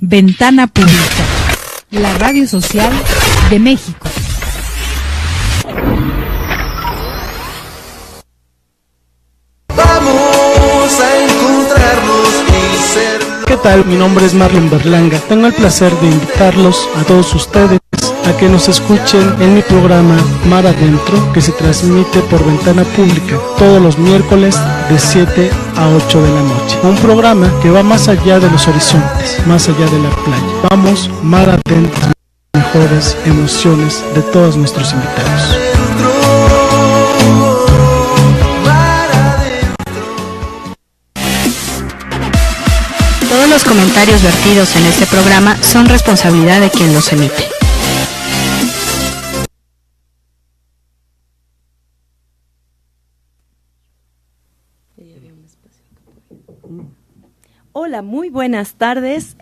Ventana Pública, la radio social de México. Vamos a encontrarnos y ser... ¿Qué tal? Mi nombre es Marlon Berlanga. Tengo el placer de invitarlos a todos ustedes a que nos escuchen en mi programa Mar Adentro, que se transmite por Ventana Pública todos los miércoles de 7 a 8 de la noche. Un programa que va más allá de los horizontes, más allá de la playa. Vamos Mar Adentro, mejores emociones de todos nuestros invitados. Todos los comentarios vertidos en este programa son responsabilidad de quien los emite. Hola, muy buenas tardes.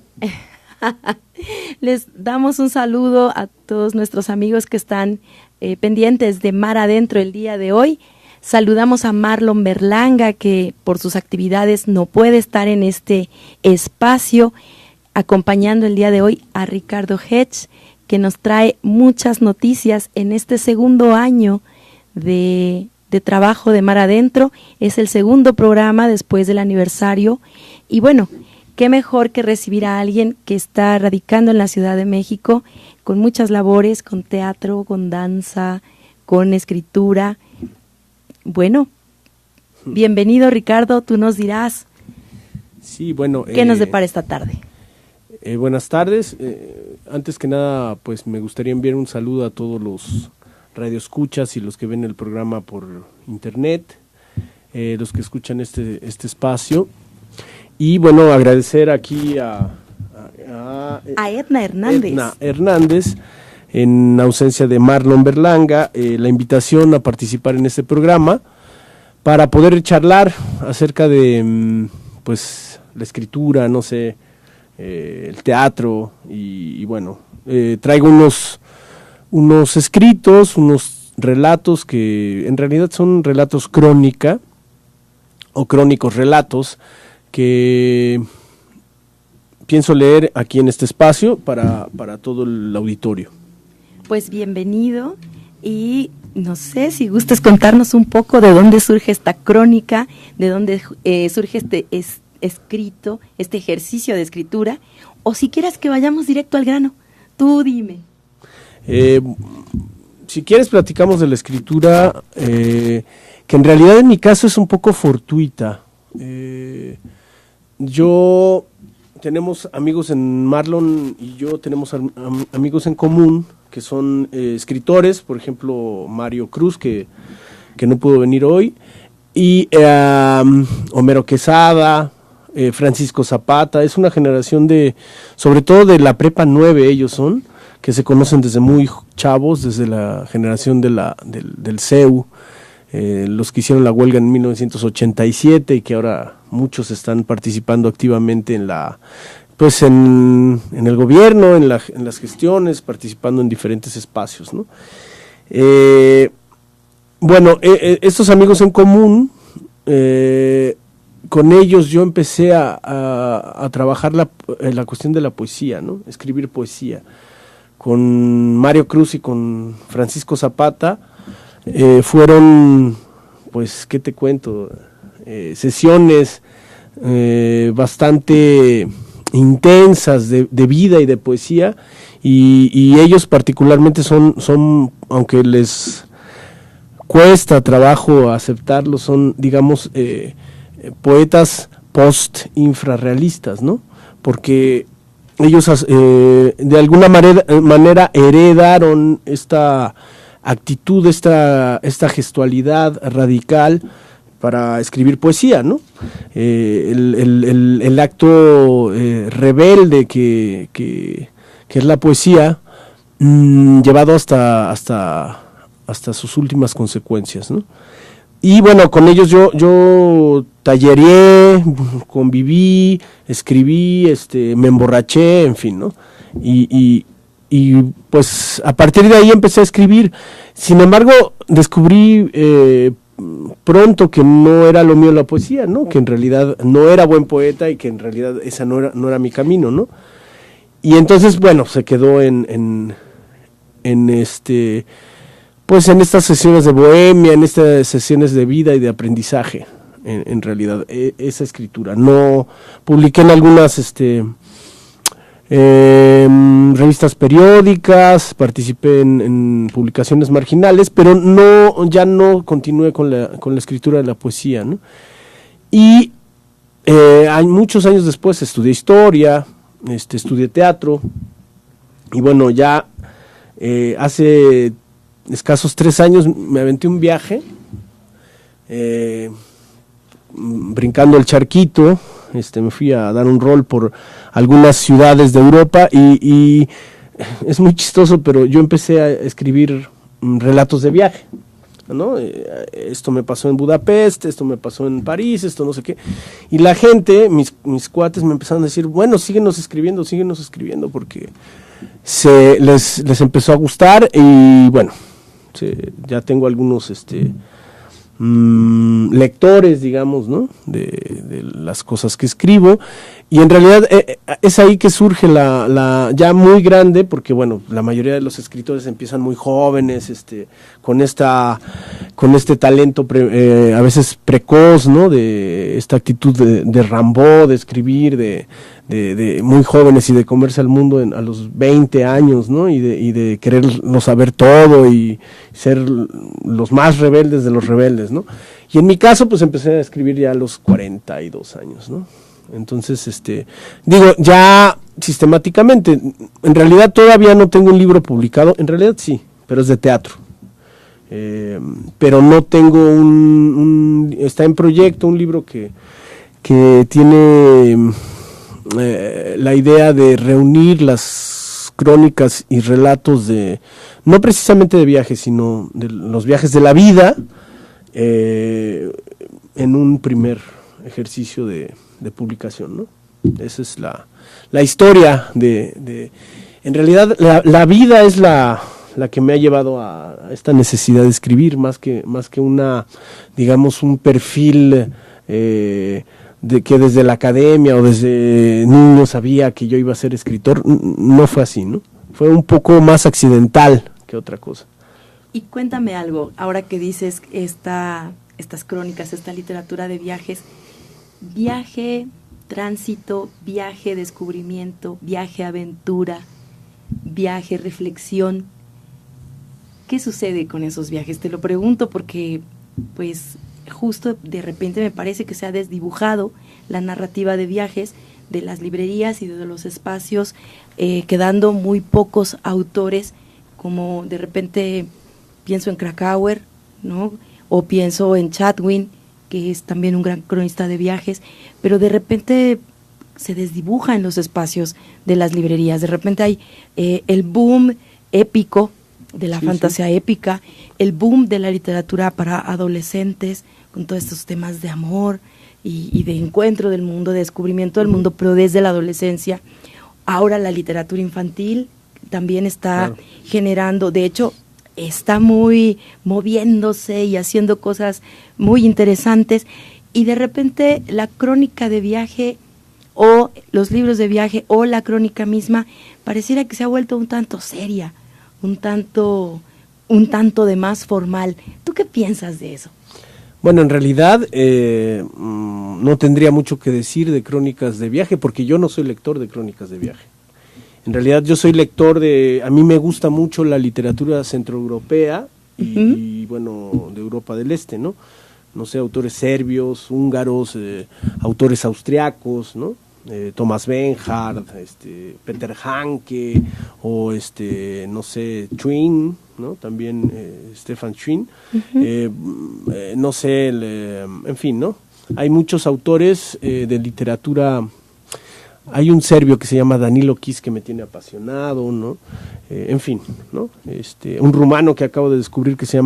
Les damos un saludo a todos nuestros amigos que están pendientes de Mar Adentro el día de hoy. Saludamos a Marlon Berlanga, que por sus actividades no puede estar en este espacio, acompañando el día de hoy a Ricardo Hedge, que nos trae muchas noticias en este segundo año de trabajo de Mar Adentro. Es el segundo programa después del aniversario. Y bueno, qué mejor que recibir a alguien que está radicando en la Ciudad de México con muchas labores, con teatro, con danza, con escritura. Bueno, bienvenido Ricardo, tú nos dirás qué nos depara esta tarde. Buenas tardes, antes que nada pues me gustaría enviar un saludo a todos los radioescuchas y los que ven el programa por internet, los que escuchan este espacio, y bueno, agradecer aquí a Edna Hernández. Edna Hernández, en ausencia de Marlon Berlanga, la invitación a participar en este programa para poder charlar acerca de pues la escritura, no sé, el teatro y bueno, traigo unos escritos, unos relatos que en realidad son relatos crónica o crónicos relatos que pienso leer aquí en este espacio para todo el auditorio. Pues bienvenido, y no sé si gustes contarnos un poco de dónde surge esta crónica, de dónde surge este escrito, este ejercicio de escritura, o si quieres que vayamos directo al grano, tú dime. Si quieres platicamos de la escritura, que en realidad en mi caso es un poco fortuita. Tenemos amigos en Marlon y yo tenemos amigos en común que son escritores, por ejemplo Mario Cruz, que no pudo venir hoy, y Homero Quesada, Francisco Zapata. Es una generación sobre todo de la prepa 9, ellos son, que se conocen desde muy chavos, desde la generación del CEU, los que hicieron la huelga en 1987 y que ahora muchos están participando activamente en el gobierno, en las gestiones, participando en diferentes espacios, ¿no? Estos amigos en común, con ellos yo empecé a trabajar la cuestión de la poesía, ¿no? Escribir poesía. Con Mario Cruz y con Francisco Zapata fueron, pues, ¿qué te cuento? Sesiones bastante intensas de vida y de poesía, y ellos particularmente son, aunque les cuesta trabajo aceptarlo, son, digamos, poetas post-infrarrealistas, ¿no? Porque ellos de alguna manera heredaron esta actitud, esta gestualidad radical para escribir poesía, ¿no? El acto rebelde que es la poesía, llevado hasta sus últimas consecuencias, ¿no? Y bueno, con ellos yo tallereé, conviví, escribí, me emborraché, en fin, ¿no? Y pues a partir de ahí empecé a escribir. Sin embargo, descubrí pronto que no era lo mío la poesía, ¿no? Que en realidad no era buen poeta y que en realidad esa no era mi camino, ¿no? Y entonces, bueno, se quedó pues en estas sesiones de bohemia, en estas sesiones de vida y de aprendizaje, en realidad, esa escritura. No publiqué en algunas revistas periódicas, participé en publicaciones marginales, pero ya no continué con la escritura de la poesía, ¿no? Y hay muchos años después estudié historia, estudié teatro, y bueno, ya hace escasos 3 años me aventé un viaje, brincando el charquito. Me fui a dar un rol por algunas ciudades de Europa y es muy chistoso, pero yo empecé a escribir relatos de viaje, ¿no? Esto me pasó en Budapest, esto me pasó en París, esto no sé qué. Y la gente, mis cuates me empezaron a decir, bueno, síguenos escribiendo, porque les empezó a gustar y bueno, ya tengo algunos lectores, digamos, ¿no? de las cosas que escribo, y en realidad es ahí que surge la ya muy grande, porque bueno, la mayoría de los escritores empiezan muy jóvenes, con este talento a veces precoz, ¿no? De esta actitud de Rimbaud, de escribir, de muy jóvenes y de comerse al mundo a los 20 años, ¿no? Y de quererlo saber todo y ser los más rebeldes de los rebeldes, ¿no? Y en mi caso, pues empecé a escribir ya a los 42 años, ¿no? Entonces, digo, ya sistemáticamente, en realidad todavía no tengo un libro publicado, en realidad sí, pero es de teatro. Pero no tengo está en proyecto un libro que tiene la idea de reunir las crónicas y relatos no precisamente de viajes, sino de los viajes de la vida, en un primer ejercicio de publicación, ¿no? Esa es la historia en realidad la vida es la que me ha llevado a esta necesidad de escribir, más que digamos, un perfil de que desde la academia o desde niño sabía que yo iba a ser escritor. No fue así, ¿no? Fue un poco más accidental que otra cosa. Y cuéntame algo, ahora que dices estas crónicas, esta literatura de viajes, viaje, tránsito, viaje, descubrimiento, viaje, aventura, viaje, reflexión. ¿Qué sucede con esos viajes? Te lo pregunto porque, pues, justo de repente me parece que se ha desdibujado la narrativa de viajes de las librerías y de los espacios, quedando muy pocos autores, como de repente pienso en Krakauer, ¿no? O pienso en Chatwin, que es también un gran cronista de viajes, pero de repente se desdibuja en los espacios de las librerías. De repente hay el boom épico de la fantasía épica, el boom de la literatura para adolescentes, con todos estos temas de amor y de encuentro del mundo, de descubrimiento del mundo, pero desde la adolescencia. Ahora la literatura infantil también está generando, de hecho, está muy moviéndose y haciendo cosas muy interesantes, y de repente la crónica de viaje o los libros de viaje o la crónica misma pareciera que se ha vuelto un tanto seria, un tanto de más formal. ¿Tú qué piensas de eso? Bueno, en realidad no tendría mucho que decir de crónicas de viaje, porque yo no soy lector de crónicas de viaje. En realidad yo soy lector a mí me gusta mucho la literatura centroeuropea y bueno, de Europa del Este, ¿no? No sé, autores serbios, húngaros, autores austriacos, ¿no? Thomas Bernhard, Peter Hanke, o no sé, Schwinn, ¿no? También Stefan Schwinn, no sé, en fin, ¿no? Hay muchos autores de literatura. Hay un serbio que se llama Danilo Kiss que me tiene apasionado, ¿no? En fin, ¿no? Un rumano que acabo de descubrir que se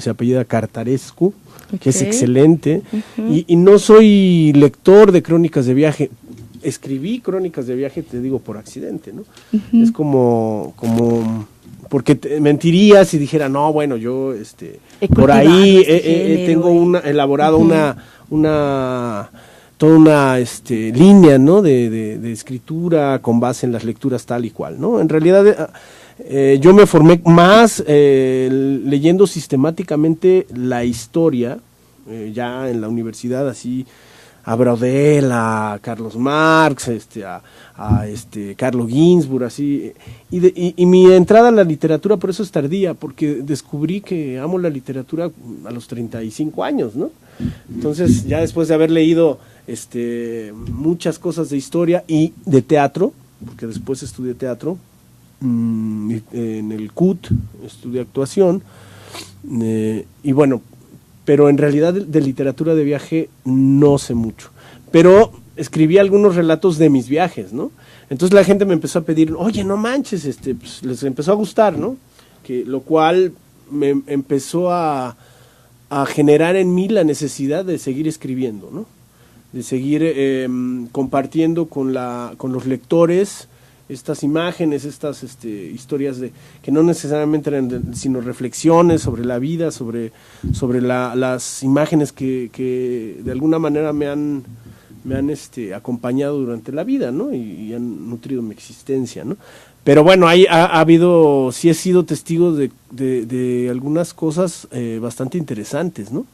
apellida Cartarescu, que es excelente, y no soy lector de crónicas de viaje. Escribí crónicas de viaje, te digo, por accidente, ¿no? Es como porque mentiría si dijera, no, bueno, yo por ahí tengo elaborado toda una línea, ¿no? de escritura con base en las lecturas tal y cual, ¿no? En realidad yo me formé más leyendo sistemáticamente la historia, ya en la universidad, así, a Braudel, a Carlos Marx, a Carlo Ginzburg, así, y mi entrada a la literatura por eso es tardía, porque descubrí que amo la literatura a los 35 años, ¿no? Entonces, ya después de haber leído muchas cosas de historia y de teatro, porque después estudié teatro, en el CUT, estudié actuación, y bueno, pero en realidad de literatura de viaje no sé mucho, pero escribí algunos relatos de mis viajes, ¿no? Entonces la gente me empezó a pedir, oye, no manches, pues, les empezó a gustar, ¿no? Lo cual me empezó a generar en mí la necesidad de seguir escribiendo, ¿no? De seguir compartiendo con los lectores estas imágenes, estas historias que no necesariamente eran sino reflexiones sobre la vida, sobre las imágenes que de alguna manera me han acompañado durante la vida, ¿no? Y han nutrido mi existencia, ¿no? Pero bueno, sí he sido testigo de algunas cosas bastante interesantes, ¿no?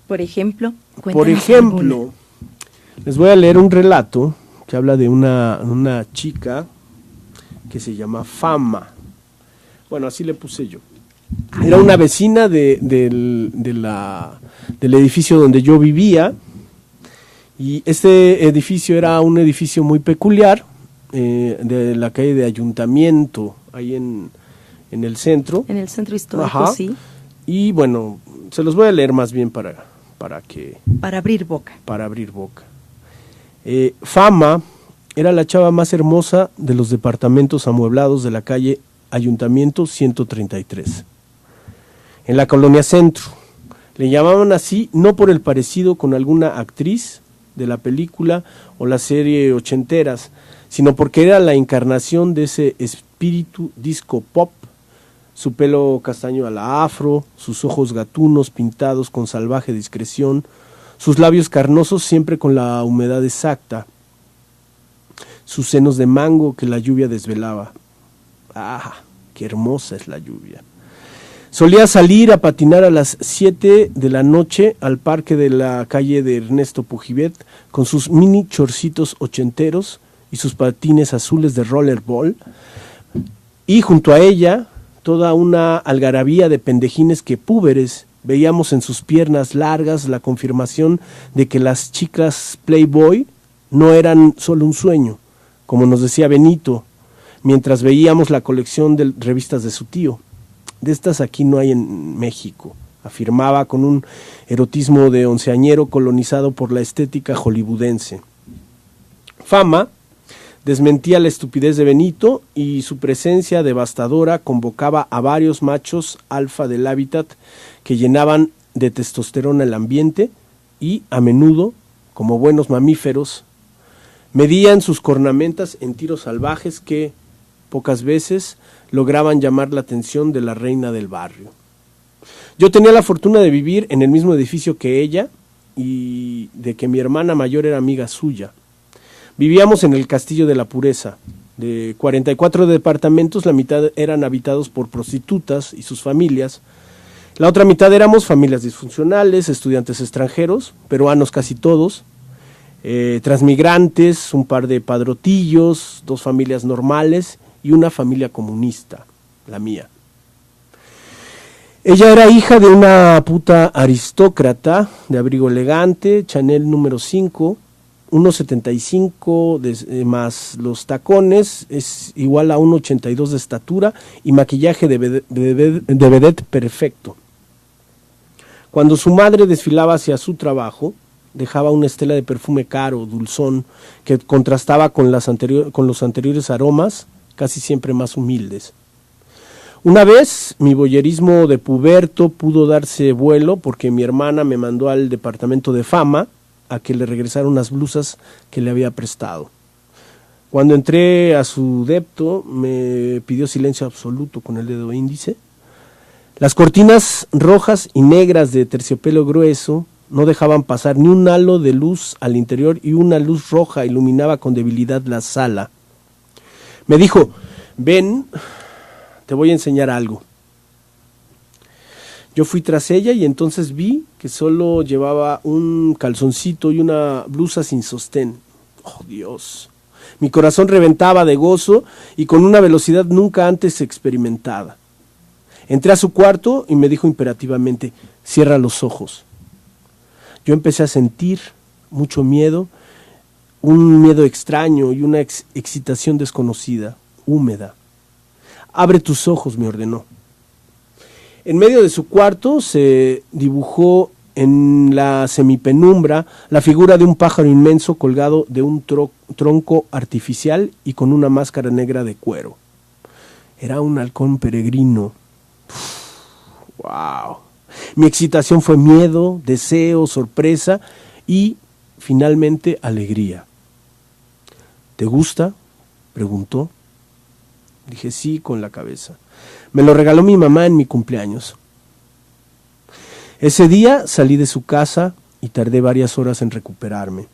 Por ejemplo, les voy a leer un relato que habla de una chica que se llama Fama. Bueno, así le puse yo. Era una vecina del edificio donde yo vivía, y este edificio era un edificio muy peculiar, de la calle de Ayuntamiento, ahí en el centro. En el centro histórico. Ajá. Sí. Y bueno, se los voy a leer más bien para abrir boca. Para abrir boca. Fama era la chava más hermosa de los departamentos amueblados de la calle Ayuntamiento 133, en la colonia Centro. Le llamaban así no por el parecido con alguna actriz de la película o la serie ochenteras, sino porque era la encarnación de ese espíritu disco pop, su pelo castaño a la afro, sus ojos gatunos pintados con salvaje discreción, sus labios carnosos siempre con la humedad exacta, sus senos de mango que la lluvia desvelaba. ¡Ah, qué hermosa es la lluvia! Solía salir a patinar a las 7 de la noche al parque de la calle de Ernesto Pujivet con sus mini chorcitos ochenteros y sus patines azules de rollerball, y junto a ella toda una algarabía de pendejines que púberes veíamos en sus piernas largas la confirmación de que las chicas Playboy no eran solo un sueño, como nos decía Benito, mientras veíamos la colección de revistas de su tío. De estas aquí no hay en México, afirmaba con un erotismo de onceañero colonizado por la estética hollywoodense. Fama desmentía la estupidez de Benito y su presencia devastadora convocaba a varios machos alfa del hábitat que llenaban de testosterona el ambiente y, a menudo, como buenos mamíferos, medían sus cornamentas en tiros salvajes que, pocas veces, lograban llamar la atención de la reina del barrio. Yo tenía la fortuna de vivir en el mismo edificio que ella y de que mi hermana mayor era amiga suya. Vivíamos en el Castillo de la Pureza. De 44 departamentos, la mitad eran habitados por prostitutas y sus familias. La otra mitad éramos familias disfuncionales, estudiantes extranjeros, peruanos casi todos, transmigrantes, un par de padrotillos, 2 familias normales y una familia comunista, la mía. Ella era hija de una puta aristócrata, de abrigo elegante, Chanel número 5, 1,75 más los tacones, es igual a 1,82 de estatura y maquillaje de vedette perfecto. Cuando su madre desfilaba hacia su trabajo, dejaba una estela de perfume caro, dulzón, que contrastaba con los anteriores aromas, casi siempre más humildes. Una vez, mi voyerismo de puberto pudo darse vuelo porque mi hermana me mandó al departamento de Fama a que le regresara unas blusas que le había prestado. Cuando entré a su depto, me pidió silencio absoluto con el dedo índice. Las cortinas rojas y negras de terciopelo grueso no dejaban pasar ni un halo de luz al interior y una luz roja iluminaba con debilidad la sala. Me dijo, ven, te voy a enseñar algo. Yo fui tras ella y entonces vi que solo llevaba un calzoncito y una blusa sin sostén. ¡Oh, Dios! Mi corazón reventaba de gozo y con una velocidad nunca antes experimentada. Entré a su cuarto y me dijo imperativamente, cierra los ojos. Yo empecé a sentir mucho miedo, un miedo extraño y una excitación desconocida, húmeda. Abre tus ojos, me ordenó. En medio de su cuarto se dibujó en la semipenumbra la figura de un pájaro inmenso colgado de un tronco artificial y con una máscara negra de cuero. Era un halcón peregrino. ¡Wow! Mi excitación fue miedo, deseo, sorpresa y, finalmente, alegría. ¿Te gusta?, preguntó. Dije sí con la cabeza. Me lo regaló mi mamá en mi cumpleaños. Ese día salí de su casa y tardé varias horas en recuperarme.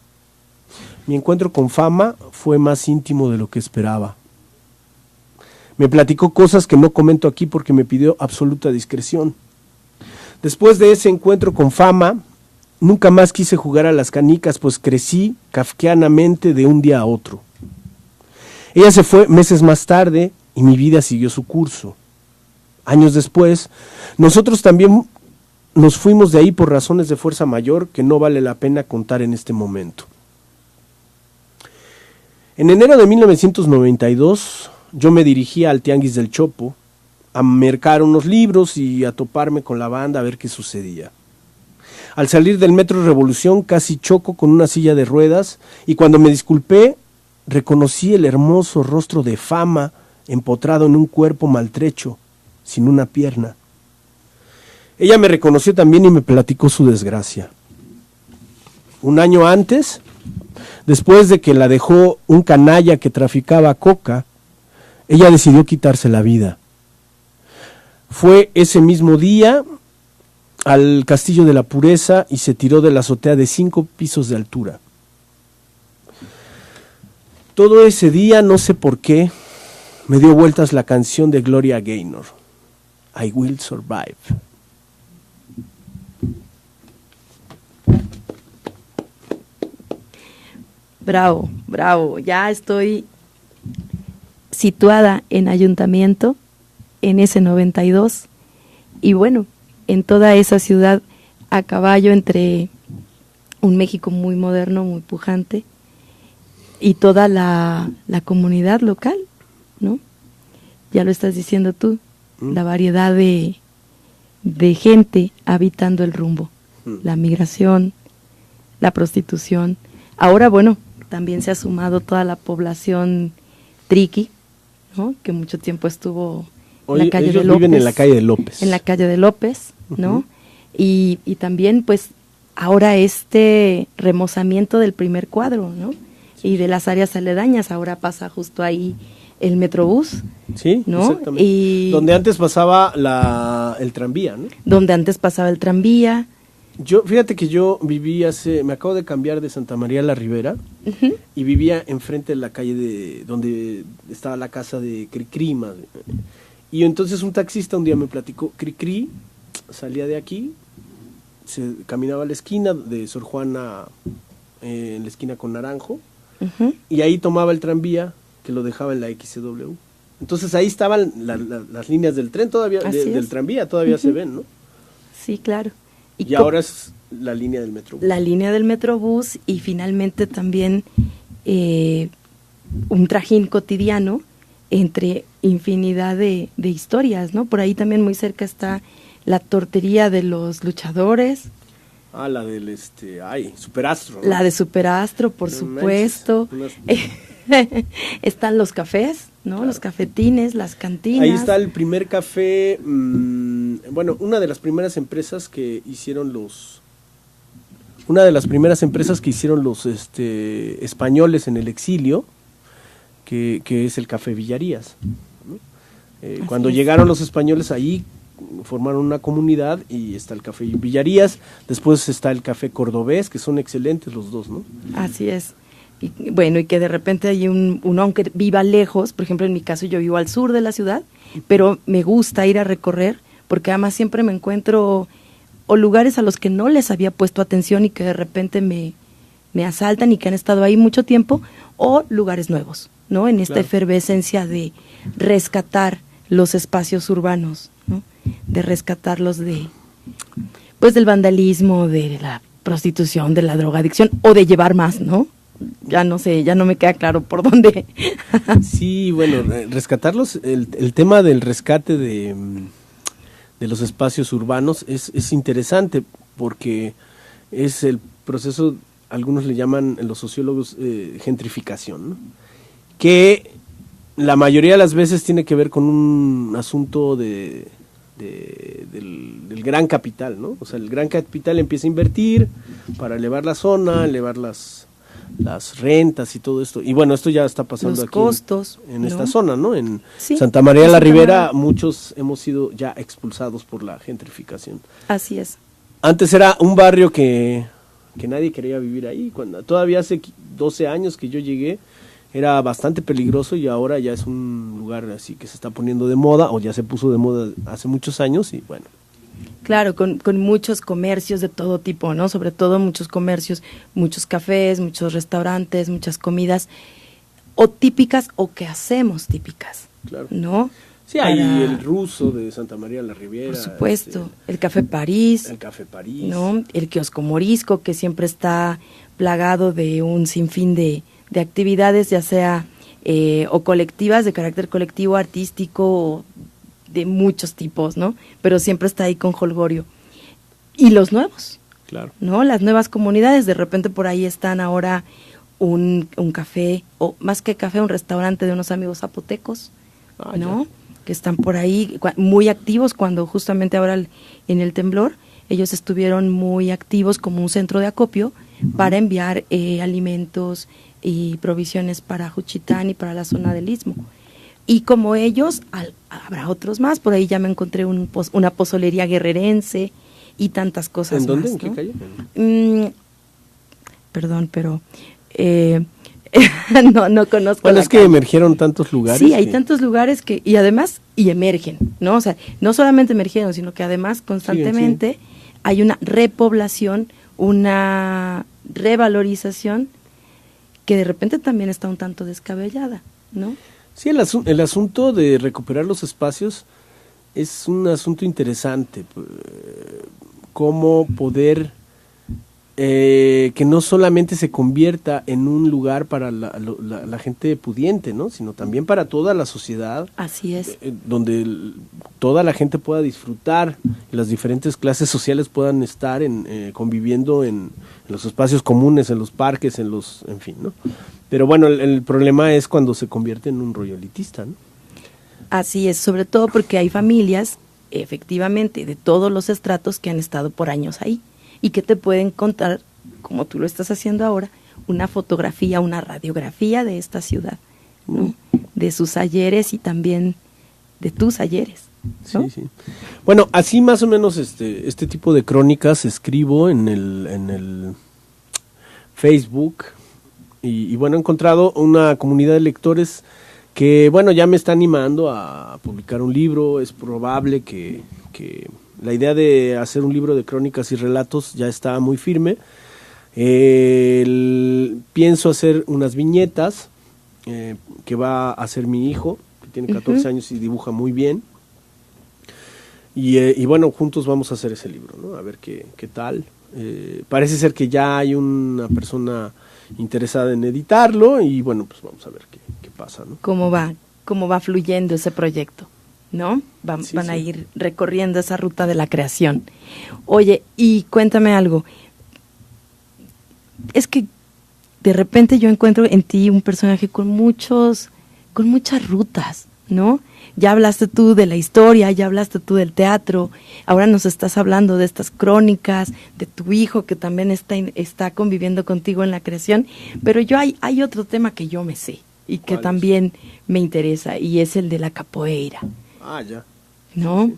Mi encuentro con Fama fue más íntimo de lo que esperaba. Me platicó cosas que no comento aquí porque me pidió absoluta discreción. Después de ese encuentro con Fama, nunca más quise jugar a las canicas, pues crecí kafkianamente de un día a otro. Ella se fue meses más tarde y mi vida siguió su curso. Años después, nosotros también nos fuimos de ahí por razones de fuerza mayor que no vale la pena contar en este momento. En enero de 1992, yo me dirigía al Tianguis del Chopo a mercar unos libros y a toparme con la banda a ver qué sucedía. Al salir del Metro Revolución casi choco con una silla de ruedas y cuando me disculpé, reconocí el hermoso rostro de Fama empotrado en un cuerpo maltrecho, sin una pierna. Ella me reconoció también y me platicó su desgracia. Un año antes, después de que la dejó un canalla que traficaba coca, ella decidió quitarse la vida. Fue ese mismo día al Castillo de la Pureza y se tiró de la azotea de 5 pisos de altura. Todo ese día, no sé por qué, me dio vueltas la canción de Gloria Gaynor, I Will Survive. Bravo, bravo. Ya estoy situada en Ayuntamiento, en ese 92, y bueno, en toda esa ciudad a caballo entre un México muy moderno, muy pujante, y toda la comunidad local, ¿no? Ya lo estás diciendo tú, la variedad de gente habitando el rumbo, la migración, la prostitución. Ahora, bueno, también se ha sumado toda la población triqui, ¿no? Que mucho tiempo estuvo en la calle de López. Viven en la calle de López. En la calle de López, ¿no? Y también, pues, ahora este remozamiento del primer cuadro, ¿no? Y de las áreas aledañas, ahora pasa justo ahí el Metrobús. Sí, ¿no? Exactamente. Y donde antes pasaba el tranvía, ¿no? Donde antes pasaba el tranvía. Fíjate que yo viví me acabo de cambiar de Santa María la Ribera y vivía enfrente de la calle donde estaba la casa de Cricri. Y entonces un taxista un día me platicó, Cricri salía de aquí, se caminaba a la esquina de Sor Juana, en la esquina con Naranjo, y ahí tomaba el tranvía que lo dejaba en la XW. Entonces ahí estaban las líneas del tren todavía, del tranvía todavía se ven, ¿no? Sí, claro. Y ahora es la línea del Metrobús. La línea del Metrobús y finalmente también un trajín cotidiano entre infinidad de historias, ¿no? Por ahí también muy cerca está la tortería de los luchadores. Ah, la del Superastro, ¿no? La de Superastro, por supuesto. Están los cafés, ¿no? Claro. Los cafetines, las cantinas. Ahí está el primer café, bueno, una de las primeras empresas que hicieron los españoles en el exilio, que es el Café Villarías, ¿no? Cuando llegaron los españoles ahí formaron una comunidad y está el Café Villarías, después está el Café Cordobés, que son excelentes los dos, ¿no? Así es. Y bueno, y que de repente hay uno, aunque viva lejos, por ejemplo en mi caso yo vivo al sur de la ciudad, pero me gusta ir a recorrer, porque además siempre me encuentro o lugares a los que no les había puesto atención y que de repente me asaltan y que han estado ahí mucho tiempo, o lugares nuevos, ¿no? En esta efervescencia de rescatar los espacios urbanos, ¿no? De rescatarlos pues del vandalismo, de la prostitución, de la drogadicción, o de llevar más, ¿no? Ya no sé, ya no me queda claro por dónde. Sí, bueno, rescatarlos, el tema del rescate de los espacios urbanos es interesante, porque es el proceso, algunos le llaman, los sociólogos, gentrificación, ¿no? Que la mayoría de las veces tiene que ver con un asunto del gran capital, ¿no? O sea, el gran capital empieza a invertir para elevar la zona, elevar las rentas y todo esto. Y bueno, esto ya está pasando los aquí costos, en ¿no? esta zona, ¿no? En Sí, Santa María en la Santa Ribera, María. muchos hemos sido ya expulsados por la gentrificación. Así es. Antes era un barrio que nadie quería vivir ahí. Cuando todavía hace 12 años que yo llegué, era bastante peligroso, y ahora ya es un lugar así que se está poniendo de moda, o ya se puso de moda hace muchos años, y bueno. Claro, con muchos comercios de todo tipo, ¿no? Sobre todo muchos comercios, muchos cafés, muchos restaurantes, muchas comidas, o típicas o que hacemos típicas, Claro. ¿no? Sí, hay Para- el ruso de Santa María la Riviera. Por supuesto, el Café París, El Café París. ¿no? El kiosco morisco, que siempre está plagado de un sinfín de actividades, ya sea o colectivas, de carácter colectivo, artístico, o de muchos tipos, ¿no? Pero siempre está ahí con jolgorio. Y los nuevos, Claro. ¿no? Las nuevas comunidades, de repente por ahí están ahora un café, o más que café, un restaurante de unos amigos zapotecos, Ah, ¿no? Que están por ahí muy activos, cuando justamente ahora en el temblor ellos estuvieron muy activos como un centro de acopio para enviar alimentos y provisiones para Juchitán y para la zona del Istmo. Y como ellos, habrá otros más. Por ahí ya me encontré una pozolería guerrerense y tantas cosas ¿En dónde? más, ¿En ¿no? qué calle? Perdón, pero no conozco Bueno, la es que calle. emergieron tantos lugares. Sí, hay que- tantos lugares y además, emergen, ¿no? O sea, no solamente emergieron, sino que además constantemente hay una repoblación, una revalorización que de repente también está un tanto descabellada, ¿no? Sí, el asunto de recuperar los espacios es un asunto interesante. Cómo poder que no solamente se convierta en un lugar para la gente pudiente, ¿no? Sino también para toda la sociedad, Así es. donde toda la gente pueda disfrutar, las diferentes clases sociales puedan estar conviviendo en los espacios comunes, en los parques, en fin, ¿no? Pero bueno, el problema es cuando se convierte en un rollo elitista, ¿no? Así es, sobre todo porque hay familias, efectivamente, de todos los estratos que han estado por años ahí y que te pueden contar, como tú lo estás haciendo ahora, una fotografía, una radiografía de esta ciudad, ¿no? De sus ayeres y también de tus ayeres, ¿no? Sí, sí. Bueno, así más o menos este tipo de crónicas escribo en el Facebook y bueno, he encontrado una comunidad de lectores que, bueno, ya me está animando a publicar un libro. Es probable que la idea de hacer un libro de crónicas y relatos ya está muy firme. Pienso hacer unas viñetas que va a hacer mi hijo, que tiene 14 años y dibuja muy bien. Y bueno, juntos vamos a hacer ese libro, ¿no? A ver qué tal. Parece ser que ya hay una persona interesada en editarlo y bueno, pues vamos a ver qué pasa, ¿no? ¿Cómo va fluyendo ese proyecto? ¿No? Van a ir recorriendo esa ruta de la creación. Oye, y cuéntame algo. Es que de repente yo encuentro en ti un personaje con muchas rutas, ¿no? Ya hablaste tú de la historia, ya hablaste tú del teatro, ahora nos estás hablando de estas crónicas, de tu hijo que también está conviviendo contigo en la creación, pero hay otro tema que yo me sé y que también me interesa, y es el de la capoeira. Ah, ya. ¿No? Sí.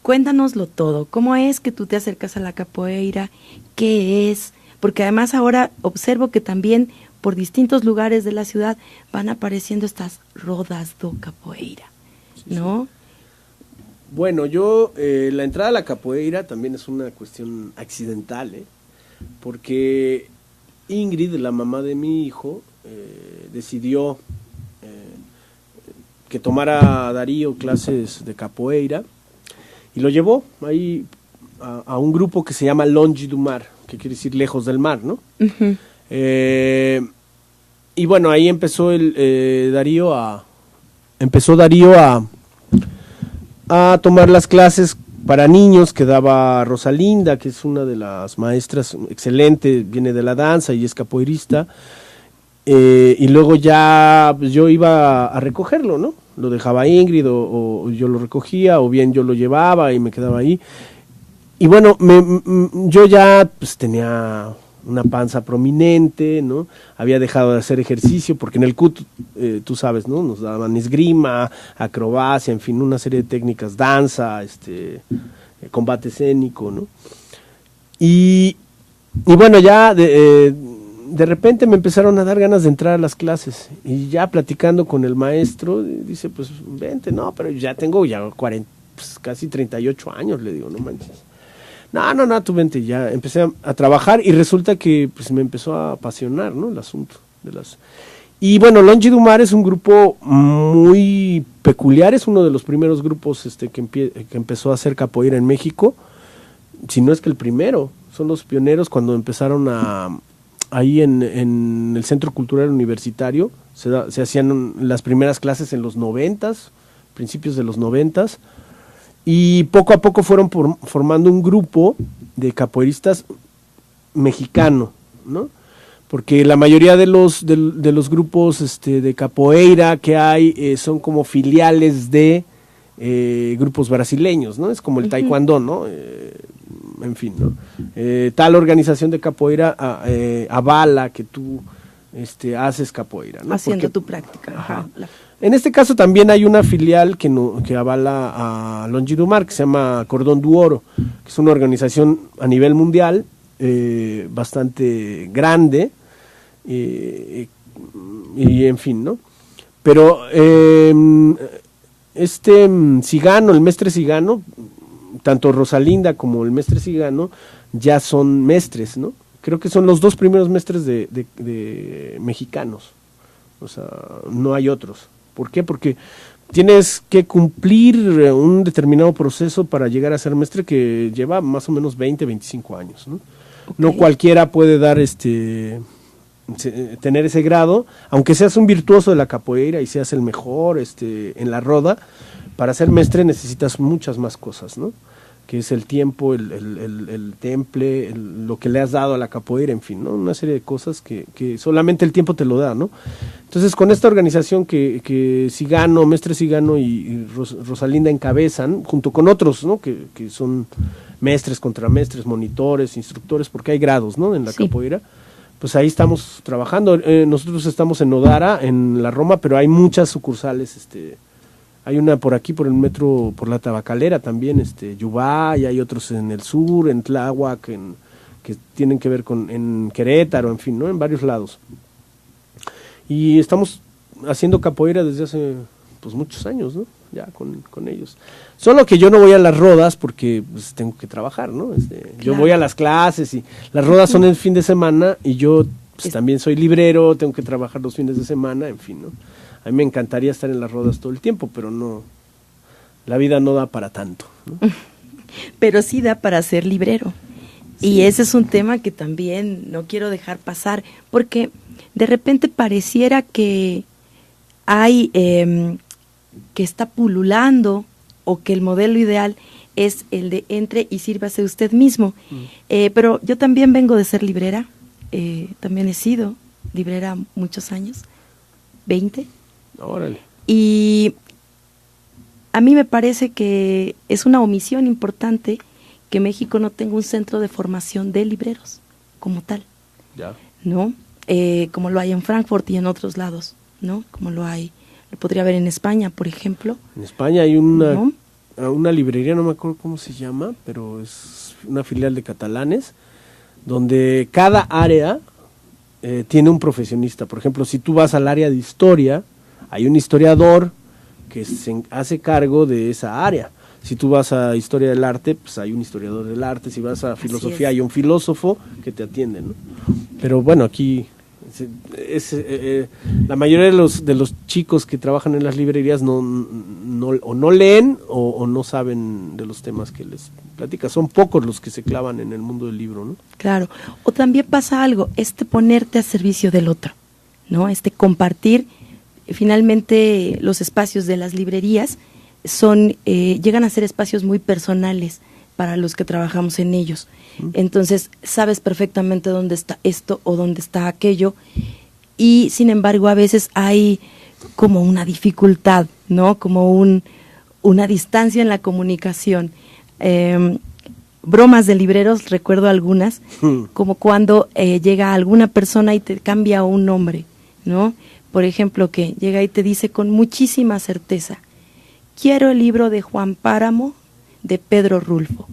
Cuéntanoslo todo. ¿Cómo es que tú te acercas a la capoeira? ¿Qué es? Porque además ahora observo que también por distintos lugares de la ciudad van apareciendo estas rodas do capoeira, ¿no? Sí. Bueno, yo, la entrada a la capoeira también es una cuestión accidental, porque Ingrid, la mamá de mi hijo, decidió que tomara Darío clases de capoeira y lo llevó ahí a un grupo que se llama Longe do Mar, que quiere decir lejos del mar, ¿no? Uh-huh. Y bueno, ahí empezó Darío a tomar las clases para niños que daba Rosalinda, que es una de las maestras excelente, viene de la danza y es capoeirista. Y luego ya pues, yo iba a recogerlo, ¿no? Lo dejaba Ingrid o yo lo recogía o bien yo lo llevaba y me quedaba ahí. Y bueno, yo ya pues tenía una panza prominente, ¿no? Había dejado de hacer ejercicio porque en el CUT, tú sabes, ¿no? Nos daban esgrima, acrobacia, en fin, una serie de técnicas, danza, combate escénico, ¿no? Y bueno, ya de repente me empezaron a dar ganas de entrar a las clases y ya platicando con el maestro, dice, pues vente, no, pero ya tengo 40, pues, casi 38 años, le digo, no manches. No, tú vente, ya empecé a trabajar y resulta que pues me empezó a apasionar, ¿no? El asunto de las... Y bueno, Longe do Mar es un grupo muy peculiar, es uno de los primeros grupos que empezó a hacer capoeira en México, si no es que el primero, son los pioneros cuando empezaron ahí en el Centro Cultural Universitario, se hacían las primeras clases en los 90s, principios de los 90s, y poco a poco fueron formando un grupo de capoeiristas mexicano, ¿no? Porque la mayoría de los grupos de capoeira que hay son como filiales de grupos brasileños, ¿no? Es como el taekwondo, ¿no? En fin, ¿no? Tal organización de capoeira avala que tú haces capoeira, ¿no? Haciendo tu práctica. Ajá. En este caso también hay una filial que avala a Longe do Mar, que se llama Cordón do Ouro, que es una organización a nivel mundial bastante grande y en fin, ¿no? Pero Cigano, el mestre Cigano, tanto Rosalinda como el mestre Cigano ya son mestres, ¿no? Creo que son los dos primeros mestres de mexicanos, o sea, no hay otros. ¿Por qué? Porque tienes que cumplir un determinado proceso para llegar a ser mestre que lleva más o menos 20, 25 años, ¿no? Okay. No cualquiera puede dar tener ese grado, aunque seas un virtuoso de la capoeira y seas el mejor en la roda, para ser mestre necesitas muchas más cosas, ¿no? Que es el tiempo, el temple, lo que le has dado a la capoeira, en fin, ¿no? Una serie de cosas que solamente el tiempo te lo da, ¿no? Entonces, con esta organización que Cigano, mestre Cigano y Rosalinda encabezan, junto con otros, ¿no? Que son mestres, contramestres, monitores, instructores, porque hay grados, ¿no? En la capoeira, pues ahí estamos trabajando. Nosotros estamos en Nodara, en la Roma, pero hay muchas sucursales, hay una por aquí, por el metro, por la Tabacalera también, Yubá, y hay otros en el sur, en Tláhuac, que tienen que ver en Querétaro, en fin, ¿no? En varios lados. Y estamos haciendo capoeira desde hace, pues, muchos años, ¿no? Ya con ellos. Solo que yo no voy a las rodas porque pues, tengo que trabajar, ¿no? Yo voy a las clases y las rodas son el fin de semana y yo pues, también soy librero, tengo que trabajar los fines de semana, en fin, ¿no? A mí me encantaría estar en las rodas todo el tiempo, pero no, la vida no da para tanto, ¿no? Pero sí da para ser librero. Sí. Y ese es un tema que también no quiero dejar pasar, porque de repente pareciera que hay, que está pululando, o que el modelo ideal es el de entre y sírvase usted mismo. Pero yo también vengo de ser librera, también he sido librera muchos años, 20. Órale. Y a mí me parece que es una omisión importante que México no tenga un centro de formación de libreros como tal, ya, ¿no? Como lo hay en Frankfurt y en otros lados, ¿no? Como lo podría haber en España, por ejemplo. En España hay una, ¿no? a una librería, no me acuerdo cómo se llama, pero es una filial de catalanes, donde cada área tiene un profesionista. Por ejemplo, si tú vas al área de historia, hay un historiador que se hace cargo de esa área. Si tú vas a historia del arte, pues hay un historiador del arte. Si vas a filosofía, hay un filósofo que te atiende, ¿no? Pero bueno, aquí la mayoría de los chicos que trabajan en las librerías o no leen o no saben de los temas que les platica. Son pocos los que se clavan en el mundo del libro, ¿no? Claro. O también pasa algo, ponerte a servicio del otro, ¿no? Compartir. Finalmente, los espacios de las librerías llegan a ser espacios muy personales para los que trabajamos en ellos. Entonces, sabes perfectamente dónde está esto o dónde está aquello, y sin embargo, a veces hay como una dificultad, ¿no? Como una distancia en la comunicación. Bromas de libreros, recuerdo algunas, como cuando llega alguna persona y te cambia un nombre, ¿no? Por ejemplo, que llega y te dice con muchísima certeza: quiero el libro de Juan Páramo de Pedro Rulfo.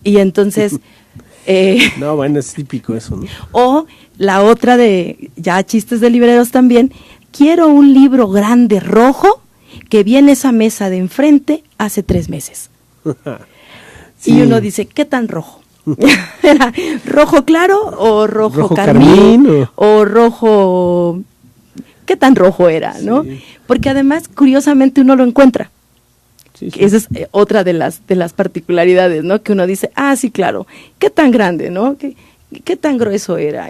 Y entonces... no, bueno, es típico eso, ¿no? O la otra de, ya chistes de libreros también: quiero un libro grande rojo que vi en esa mesa de enfrente hace 3 meses. Sí. Y uno dice, ¿qué tan rojo? ¿Era rojo claro o rojo carmín? O rojo... ¿Qué tan rojo era, no? Sí. Porque además, curiosamente, uno lo encuentra. Sí, sí. Esa es otra de las particularidades, ¿no? Que uno dice, sí, claro, ¿qué tan grande, no? ¿Qué tan grueso era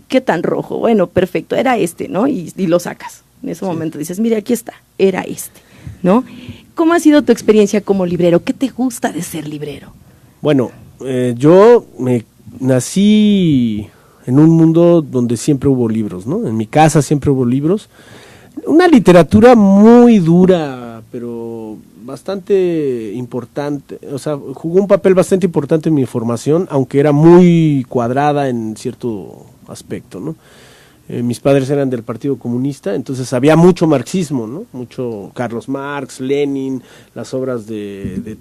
¿Qué tan rojo? Bueno, perfecto, era ¿no? Y lo sacas. En ese momento dices, mire, aquí está, era ¿no? ¿Cómo ha sido tu experiencia como librero? ¿Qué te gusta de ser librero? Bueno, yo nací en un mundo donde siempre hubo libros, ¿no? En mi casa siempre hubo libros. Una literatura muy dura, pero bastante importante. O sea, jugó un papel bastante importante en mi formación, aunque era muy cuadrada en cierto aspecto, ¿no? Mis padres eran del Partido Comunista, entonces había mucho marxismo, ¿no? Mucho Carlos Marx, Lenin, las obras de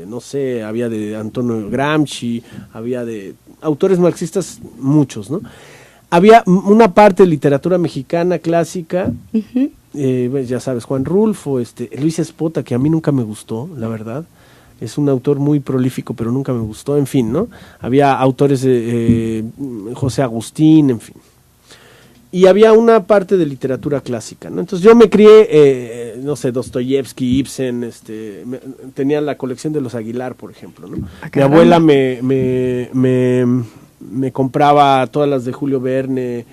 no sé, había de Antonio Gramsci, había de autores marxistas muchos, ¿no? Había una parte de literatura mexicana clásica, ya sabes, Juan Rulfo, Luis Espota, que a mí nunca me gustó, la verdad. Es un autor muy prolífico, pero nunca me gustó, en fin, ¿no? Había autores de José Agustín, en fin. Y había una parte de literatura clásica, ¿no? Entonces yo me crié, no sé, Dostoyevsky, Ibsen, tenía la colección de los Aguilar, por ejemplo, ¿no? Mi abuela me compraba todas las de Julio Verne,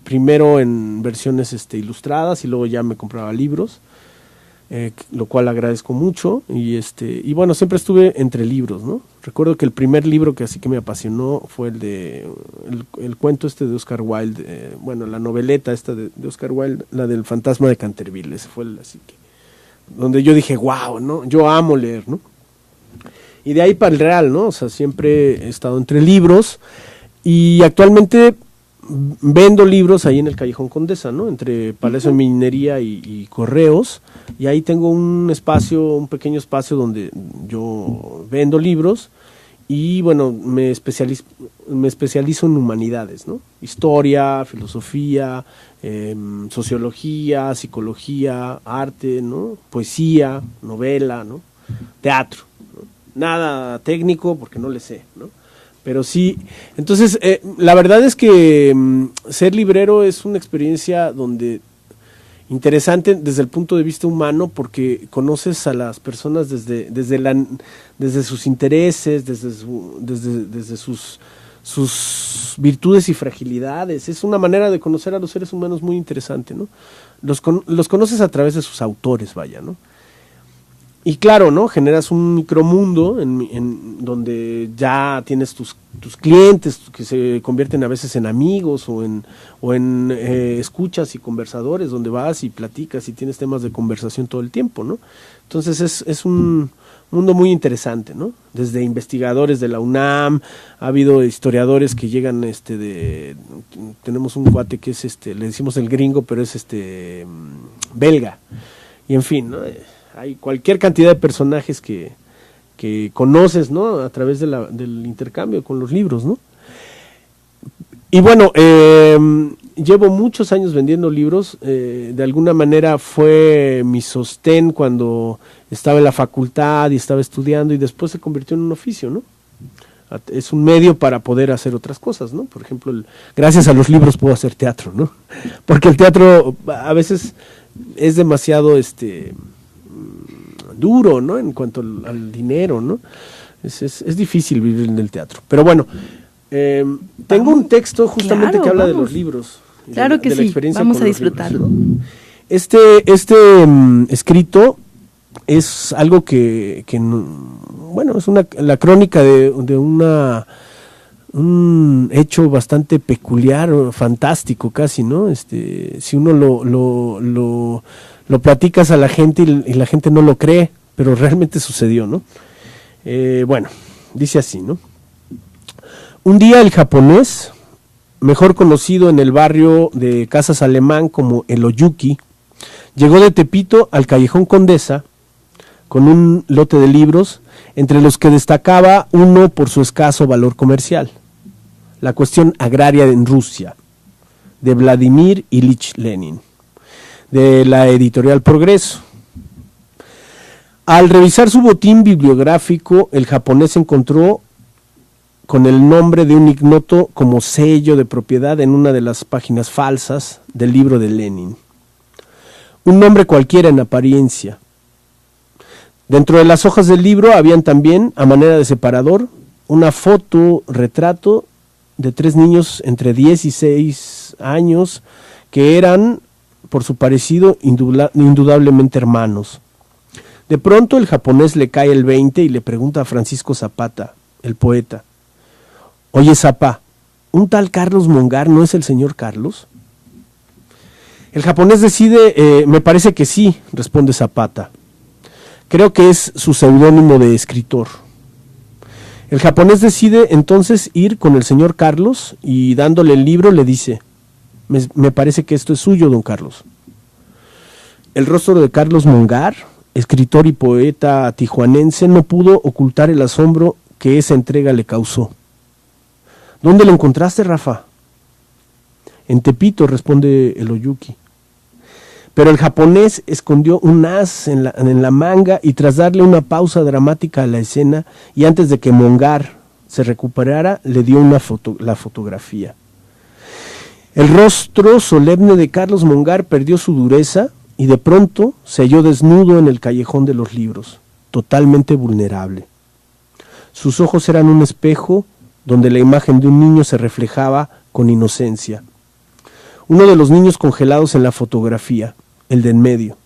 primero en versiones ilustradas y luego ya me compraba libros, lo cual agradezco mucho, y bueno, siempre estuve entre libros, ¿no? Recuerdo que el primer libro que así que me apasionó fue el cuento de Oscar Wilde, bueno, la noveleta de Oscar Wilde, la del fantasma de Canterville. Ese fue así que donde yo dije, wow, ¿no? Yo amo leer, ¿no? Y de ahí para el real, ¿no? O sea, siempre he estado entre libros y actualmente vendo libros ahí en el Callejón Condesa, ¿no? Entre Palacio de Minería y Correos, y ahí tengo un pequeño espacio donde yo vendo libros y bueno, me especializo en humanidades, ¿no? Historia, filosofía, sociología, psicología, arte, ¿no? Poesía, novela, ¿no? Teatro, ¿no? Nada técnico porque no le sé, ¿no? Pero sí, entonces la verdad es que ser librero es una experiencia interesante desde el punto de vista humano, porque conoces a las personas desde sus intereses, desde sus virtudes y fragilidades. Es una manera de conocer a los seres humanos muy interesante, ¿no? Los conoces a través de sus autores, vaya, ¿no? Y claro, ¿no? Generas un micromundo en donde ya tienes tus clientes que se convierten a veces en amigos o en escuchas y conversadores, donde vas y platicas y tienes temas de conversación todo el tiempo, ¿no? Entonces es un mundo muy interesante, ¿no? Desde investigadores de la UNAM, ha habido historiadores que llegan, tenemos un cuate que es le decimos el gringo, pero es belga, y en fin, ¿no? Hay cualquier cantidad de personajes que conoces, ¿no? A través del intercambio con los libros, ¿no? Y bueno, llevo muchos años vendiendo libros, de alguna manera fue mi sostén cuando estaba en la facultad y estaba estudiando, y después se convirtió en un oficio, ¿no? Es un medio para poder hacer otras cosas, ¿no? Por ejemplo, gracias a los libros puedo hacer teatro, ¿no? Porque el teatro a veces es demasiado duro, ¿no? En cuanto al dinero, ¿no? Es difícil vivir en el teatro. Pero bueno, tengo un texto justamente que habla de los libros. Claro que de la sí, experiencia vamos con a los libros, disfrutarlo. ¿no? Este escrito es algo que bueno, es la crónica de un hecho bastante peculiar, fantástico casi, ¿no? Si uno lo platicas a la gente y la gente no lo cree, pero realmente sucedió, ¿no? Bueno, dice así, ¿no? Un día el japonés, mejor conocido en el barrio de Casas Alemán como el Oyuki, llegó de Tepito al Callejón Condesa con un lote de libros, entre los que destacaba uno por su escaso valor comercial: La cuestión agraria en Rusia, de Vladimir Ilich Lenin, de la editorial Progreso. Al revisar su botín bibliográfico, el japonés encontró con el nombre de un ignoto como sello de propiedad en una de las páginas falsas del libro de Lenin. Un nombre cualquiera en apariencia. Dentro de las hojas del libro habían también, a manera de separador, una foto retrato de 3 niños entre 10 y 6 años que eran, por su parecido, indudablemente hermanos. De pronto el japonés le cae el 20 y le pregunta a Francisco Zapata, el poeta: «Oye, Zapa, ¿un tal Carlos Mongar no es el señor Carlos?». El japonés decide: «Me parece que sí», responde Zapata. «Creo que es su seudónimo de escritor». El japonés decide entonces ir con el señor Carlos y, dándole el libro, le dice: me parece que esto es suyo, don Carlos». El rostro de Carlos Mongar, escritor y poeta tijuanense, no pudo ocultar el asombro que esa entrega le causó. «¿Dónde lo encontraste, Rafa?». «En Tepito», responde el Oyuki. Pero el japonés escondió un as en la manga y, tras darle una pausa dramática a la escena y antes de que Mongar se recuperara, le dio la fotografía. El rostro solemne de Carlos Mongar perdió su dureza y de pronto se halló desnudo en el callejón de los libros, totalmente vulnerable. Sus ojos eran un espejo donde la imagen de un niño se reflejaba con inocencia. Uno de los niños congelados en la fotografía, el de en medio.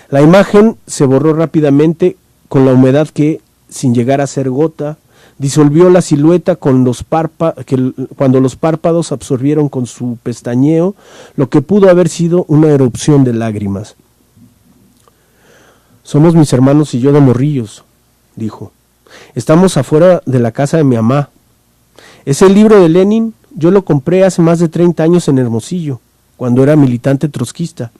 La imagen se borró rápidamente con la humedad que, sin llegar a ser gota, disolvió la silueta cuando los párpados absorbieron con su pestañeo lo que pudo haber sido una erupción de lágrimas. «Somos mis hermanos y yo de morrillos», dijo. «Estamos afuera de la casa de mi mamá. Ese libro de Lenin yo lo compré hace más de 30 años en Hermosillo, cuando era militante trotskista.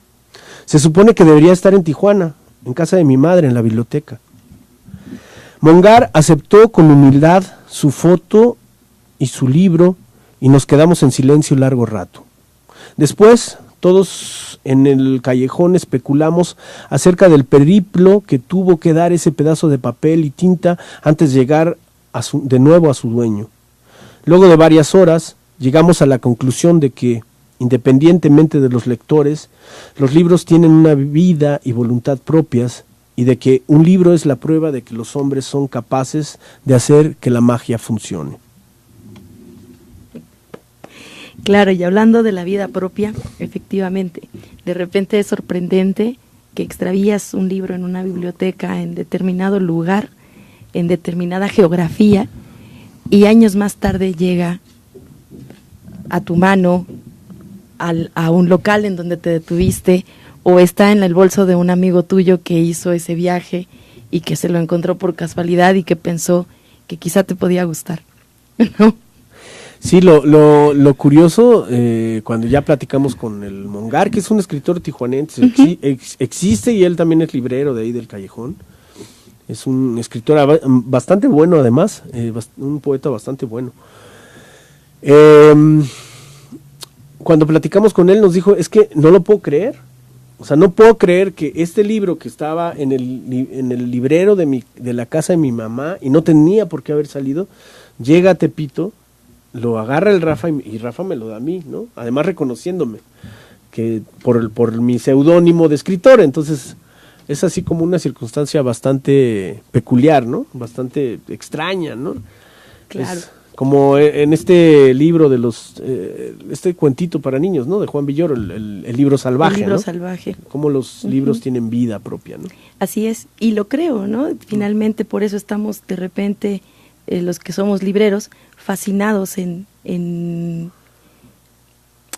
Se supone que debería estar en Tijuana, en casa de mi madre, en la biblioteca». Mongar aceptó con humildad su foto y su libro y nos quedamos en silencio largo rato. Después, todos en el callejón especulamos acerca del periplo que tuvo que dar ese pedazo de papel y tinta antes de llegar de nuevo a su dueño. Luego de varias horas, llegamos a la conclusión de que, independientemente de los lectores, los libros tienen una vida y voluntad propias, y de que un libro es la prueba de que los hombres son capaces de hacer que la magia funcione. Claro, y hablando de la vida propia, efectivamente, de repente es sorprendente que extravías un libro en una biblioteca en determinado lugar, en determinada geografía, y años más tarde llega a tu mano, a un local en donde te detuviste, o está en el bolso de un amigo tuyo que hizo ese viaje y que se lo encontró por casualidad y que pensó que quizá te podía gustar, ¿no? Sí, lo curioso, cuando ya platicamos con el Mongar, que es un escritor tijuanense, existe y él también es librero de ahí del Callejón. Es un escritor bastante bueno además, un poeta bastante bueno. Cuando platicamos con él nos dijo, es que no lo puedo creer. O sea, no puedo creer que este libro que estaba en el librero de la casa de mi mamá y no tenía por qué haber salido, llega a Tepito, lo agarra el Rafa y Rafa me lo da a mí, ¿no? Además reconociéndome que por mi seudónimo de escritor. Entonces es así como una circunstancia bastante peculiar, ¿no? Bastante extraña, ¿no? Claro. Es como en este libro de este cuentito para niños, ¿no? De Juan Villoro, el libro salvaje, El libro ¿no? salvaje. Cómo los libros tienen vida propia, ¿no? Así es, y lo creo, ¿no? Finalmente por eso estamos de repente, los que somos libreros, fascinados en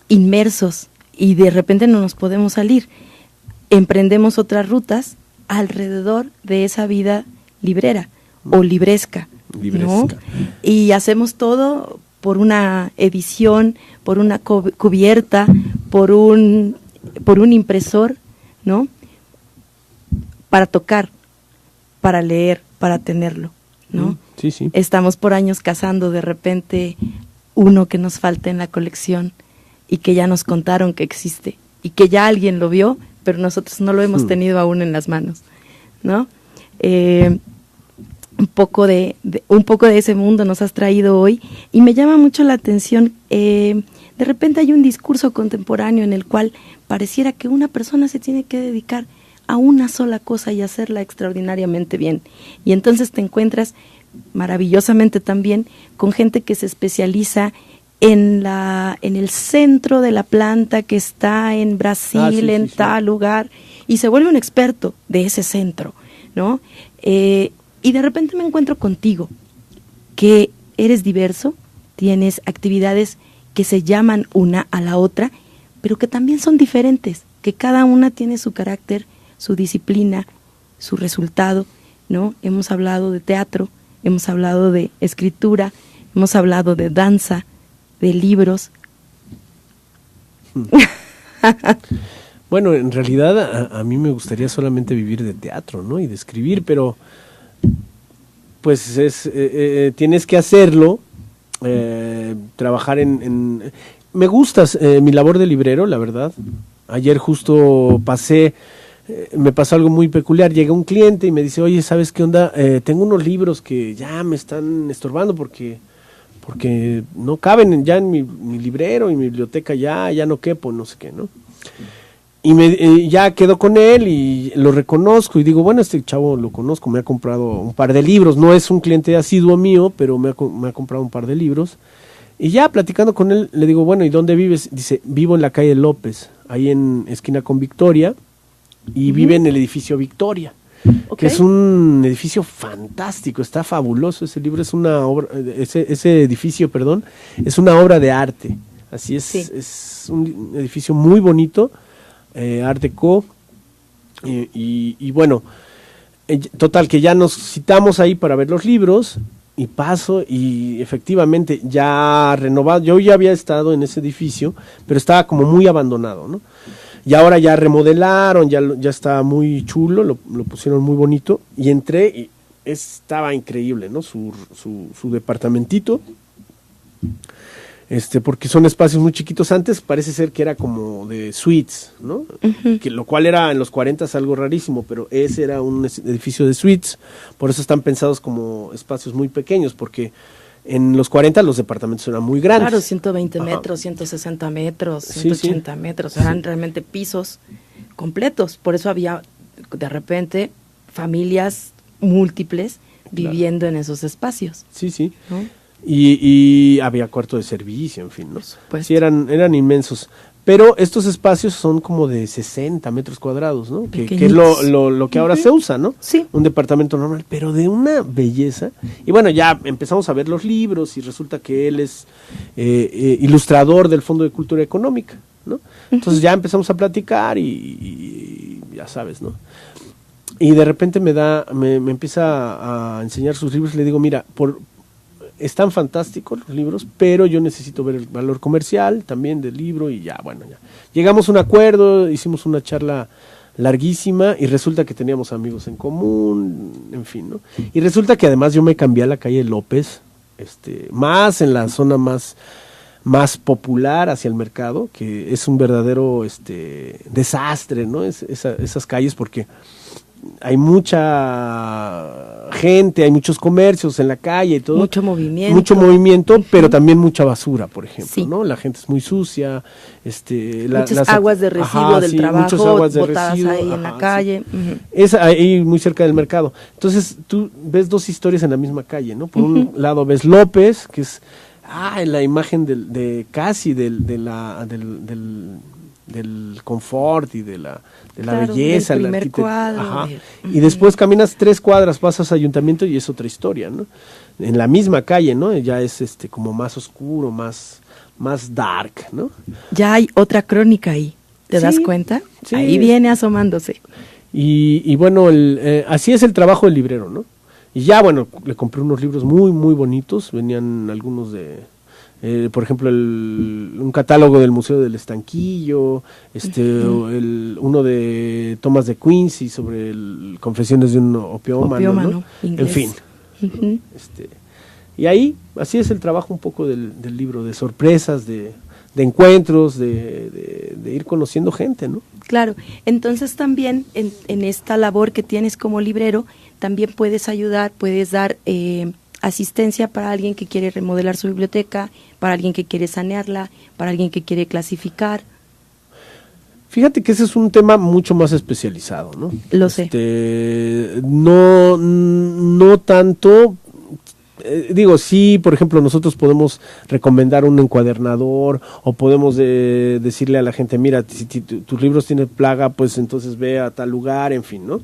inmersos, y de repente no nos podemos salir. Emprendemos otras rutas alrededor de esa vida librera o libresca, ¿no? Y hacemos todo por una edición, por una cubierta, por un impresor, ¿no? Para tocar, para leer, para tenerlo, ¿no? Sí, sí. Estamos por años cazando de repente uno que nos falta en la colección y que ya nos contaron que existe y que ya alguien lo vio, pero nosotros no lo hemos tenido aún en las manos, ¿no? Un poco de ese mundo nos has traído hoy y me llama mucho la atención. De repente hay un discurso contemporáneo en el cual pareciera que una persona se tiene que dedicar a una sola cosa y hacerla extraordinariamente bien. Y entonces te encuentras maravillosamente también con gente que se especializa en el centro de la planta que está en Brasil, tal lugar, y se vuelve un experto de ese centro, ¿no? Y de repente me encuentro contigo, que eres diverso, tienes actividades que se llaman una a la otra, pero que también son diferentes, que cada una tiene su carácter, su disciplina, su resultado, ¿no? Hemos hablado de teatro, hemos hablado de escritura, hemos hablado de danza, de libros. Bueno, en realidad a mí me gustaría solamente vivir de teatro, ¿no? Y de escribir, pero pues tienes que hacerlo, trabajar me gusta mi labor de librero, la verdad. Ayer justo me pasó algo muy peculiar. Llega un cliente y me dice, oye, ¿sabes qué onda? Tengo unos libros que ya me están estorbando porque no caben ya en mi librero y mi biblioteca, ya no quepo, no sé qué, ¿no? Y ya quedo con él y lo reconozco y digo, bueno, este chavo lo conozco, me ha comprado un par de libros, no es un cliente asiduo mío, pero me ha comprado un par de libros. Y ya platicando con él, le digo, bueno, ¿y dónde vives? Dice, vivo en la calle López, ahí en esquina con Victoria, y vive en el edificio Victoria, que es un edificio fantástico, está fabuloso. Ese libro es una obra, ese edificio, perdón, es una obra de arte. Así es, sí. Es un edificio muy bonito, Art Deco, y bueno, total que ya nos citamos ahí para ver los libros, y paso, y efectivamente ya renovado, yo ya había estado en ese edificio, pero estaba como muy abandonado, ¿no? Y ahora ya remodelaron, ya está muy chulo, lo pusieron muy bonito, y entré y estaba increíble, ¿no? Su departamentito, porque son espacios muy chiquitos. Antes parece ser que era como de suites, ¿no? Uh-huh. Lo cual era en los 40 algo rarísimo, pero ese era un edificio de suites, por eso están pensados como espacios muy pequeños, porque en los 40 los departamentos eran muy grandes. Claro, 120 metros, 160 metros, 180 metros, eran realmente pisos completos, por eso había de repente familias múltiples viviendo en esos espacios. Sí, sí. ¿No? Y había cuarto de servicio, en fin, ¿no? Sí, eran inmensos. Pero estos espacios son como de 60 metros cuadrados, ¿no? Que es lo que ahora se usa, ¿no? Sí. Un departamento normal, pero de una belleza. Y bueno, ya empezamos a ver los libros y resulta que él es ilustrador del Fondo de Cultura Económica, ¿no? Entonces ya empezamos a platicar y ya sabes, ¿no? Y de repente me empieza a enseñar sus libros y le digo, mira, están fantásticos los libros, pero yo necesito ver el valor comercial también del libro y ya, bueno, ya. Llegamos a un acuerdo, hicimos una charla larguísima y resulta que teníamos amigos en común, en fin, ¿no? Y resulta que además yo me cambié a la calle López, más en la zona más popular hacia el mercado, que es un verdadero desastre, ¿no? Esas calles, porque hay mucha gente, hay muchos comercios en la calle y todo. Mucho movimiento, pero también mucha basura, por ejemplo, sí. ¿no? La gente es muy sucia, muchas aguas de residuo del trabajo botadas ahí en la calle. Sí. Es ahí muy cerca del mercado. Entonces tú ves dos historias en la misma calle, ¿no? Por un lado ves López, que es la imagen del confort y de la belleza, del primer cuadro. Y después caminas 3 cuadras, pasas a Ayuntamiento y es otra historia, ¿no? En la misma calle, ¿no? Ya es como más oscuro, más dark, ¿no? Ya hay otra crónica ahí, ¿te das cuenta? Sí. Ahí viene asomándose. Y bueno, así es el trabajo del librero, ¿no? Y ya, bueno, le compré unos libros muy, muy bonitos, venían algunos por ejemplo, un catálogo del Museo del Estanquillo, uno de Thomas de Quincy sobre Confesiones de un opiómano, ¿no? En fin. Y ahí, así es el trabajo un poco del libro, de sorpresas, de encuentros, de ir conociendo gente, ¿no? Claro, entonces también en esta labor que tienes como librero, también puedes ayudar, puedes dar asistencia para alguien que quiere remodelar su biblioteca, para alguien que quiere sanearla, para alguien que quiere clasificar. Fíjate que ese es un tema mucho más especializado, ¿no? Lo sé. No tanto. Digo, sí, por ejemplo, nosotros podemos recomendar un encuadernador o podemos decirle a la gente, mira, si tus libros tienen plaga, pues entonces ve a tal lugar, en fin, ¿no?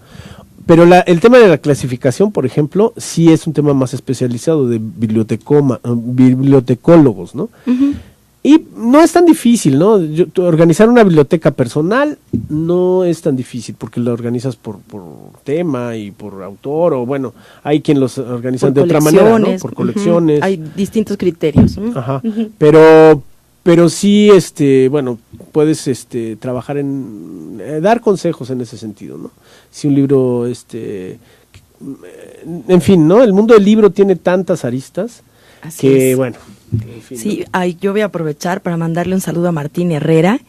Pero el tema de la clasificación, por ejemplo, sí es un tema más especializado de bibliotecólogos, ¿no? Uh-huh. Y no es tan difícil, ¿no? Organizar una biblioteca personal no es tan difícil porque la organizas por tema y por autor, o bueno, hay quien los organiza de otra manera, ¿no? Por colecciones. Uh-huh. Hay distintos criterios. Ajá. Uh-huh. Pero sí, bueno, puedes trabajar dar consejos en ese sentido, ¿no? Si un libro, en fin, ¿no? El mundo del libro tiene tantas aristas. Así que es. Bueno, en fin, sí, ¿no? Yo voy a aprovechar para mandarle un saludo a Martín Herrera,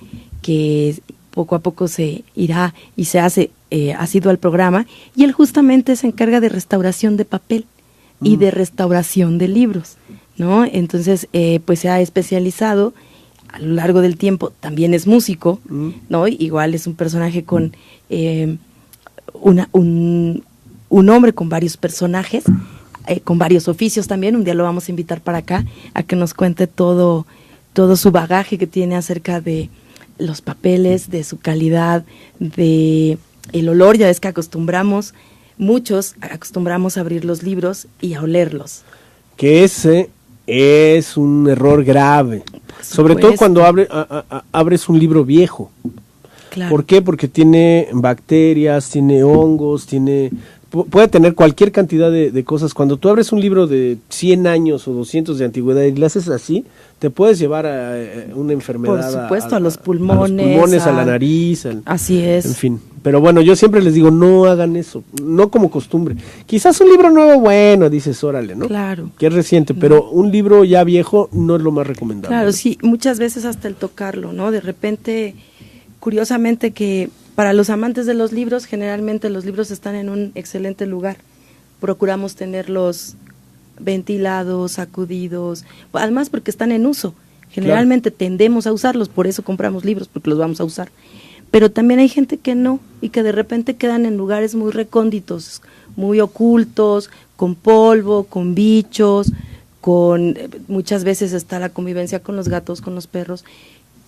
que poco a poco se irá y se hace asiduo al programa, y él justamente se encarga de restauración de papel y de restauración de libros, ¿no? Entonces, pues se ha especializado a lo largo del tiempo, también es músico, ¿no? Igual es un personaje con un hombre con varios personajes, con varios oficios también. Un día lo vamos a invitar para acá a que nos cuente todo su bagaje que tiene acerca de los papeles, de su calidad, de el olor. Ya ves que muchos acostumbramos a abrir los libros y a olerlos. Que ese es un error grave, sobre todo cuando abres un libro viejo. Claro. ¿Por qué? Porque tiene bacterias, tiene hongos, puede tener cualquier cantidad de cosas. Cuando tú abres un libro de 100 años o 200 de antigüedad y lo haces así, te puedes llevar a una enfermedad. Por supuesto, a los pulmones. A la nariz. Así es. En fin. Pero bueno, yo siempre les digo, no hagan eso, no como costumbre. Quizás un libro nuevo, bueno, dices, órale, ¿no? Claro. Que es reciente, pero un libro ya viejo no es lo más recomendable. Claro, sí, muchas veces hasta el tocarlo, ¿no? De repente, curiosamente que para los amantes de los libros, generalmente los libros están en un excelente lugar. Procuramos tenerlos ventilados, sacudidos, además porque están en uso. Generalmente tendemos a usarlos, por eso compramos libros, porque los vamos a usar. Pero también hay gente que no, y que de repente quedan en lugares muy recónditos, muy ocultos, con polvo, con bichos, muchas veces está la convivencia con los gatos, con los perros,